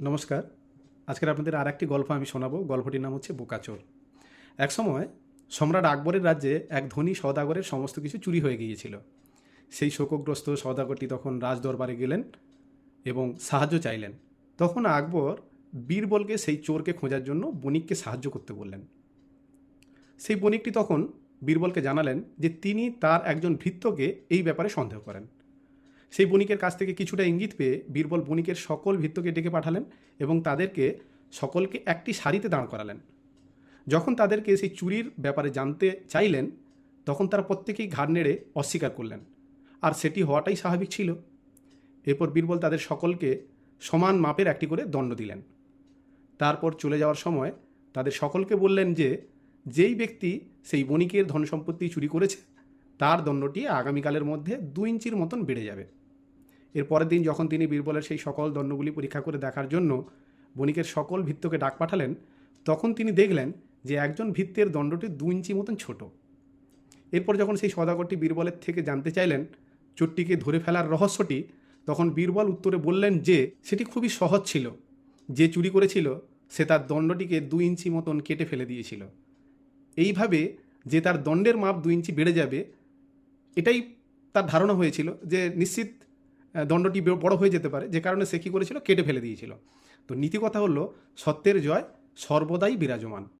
নমস্কার। আজকের আপনাদের আর একটি গল্প আমি শোনাবো। গল্পটির নাম হচ্ছে বোকাচোর। একসময় সম্রাট আকবরের রাজ্যে এক ধনী সওদাগরের সমস্ত কিছু চুরি হয়ে গিয়েছিল। সেই শোকগ্রস্ত সওদাগরটি তখন রাজদরবারে গেলেন এবং সাহায্য চাইলেন। তখন আকবর বীরবলকে সেই চোরকে খোঁজার জন্য বণিককে সাহায্য করতে বললেন। সেই বণিকটি তখন বীরবলকে জানালেন যে তিনি তার একজন ভৃত্যকে এই ব্যাপারে সন্দেহ করেন। সেই বণিকের কাছ থেকে কিছুটা ইঙ্গিত পেয়ে বীরবল বণিকের সকল ভৃত্যকে ডেকে পাঠালেন এবং তাদেরকে সকলকে একটি সারিতে দাঁড় করালেন। যখন তাদেরকে সেই চুরির ব্যাপারে জানতে চাইলেন, তখন তারা প্রত্যেকেই ঘাড় নেড়ে অস্বীকার করলেন, আর সেটি হওয়াটাই স্বাভাবিক ছিল। এরপর বীরবল তাদের সকলকে সমান মাপের একটি করে দণ্ড দিলেন। তারপর চলে যাওয়ার সময় তাদের সকলকে বললেন যে যেই ব্যক্তি সেই বণিকের ধন সম্পত্তি চুরি করেছে তার দণ্ডটি আগামীকালের মধ্যে 2 ইঞ্চির মতন বেড়ে যাবে। এর পরের দিন যখন তিনি বীরবলের সেই সকল দণ্ডগুলি পরীক্ষা করে দেখার জন্য বণিকের সকল ভৃত্যকে ডাক পাঠালেন, তখন তিনি দেখলেন যে একজন ভৃত্যের দণ্ডটি 2 ইঞ্চি মতন ছোট। এরপর যখন সেই সওদাগরটি বীরবলের থেকে জানতে চাইলেন চোরটিকে ধরে ফেলার রহস্যটি, তখন বীরবল উত্তরে বললেন যে সেটি খুবই সহজ ছিল। যে চুরি করেছিল সে তার দণ্ডটিকে 2 ইঞ্চি মতন কেটে ফেলে দিয়েছিল। এইভাবে যে তার দণ্ডের মাপ 2 ইঞ্চি বেড়ে যাবে, এটাই তার ধারণা হয়েছিল যে নিশ্চিত দণ্ডটি বড় হয়ে যেতে পারে, যে কারণে সে কী করেছিল, কেটে ফেলে দিয়েছিল। তো নীতি কথা হলো, সত্যের জয় সর্বদাই বিরাজমান।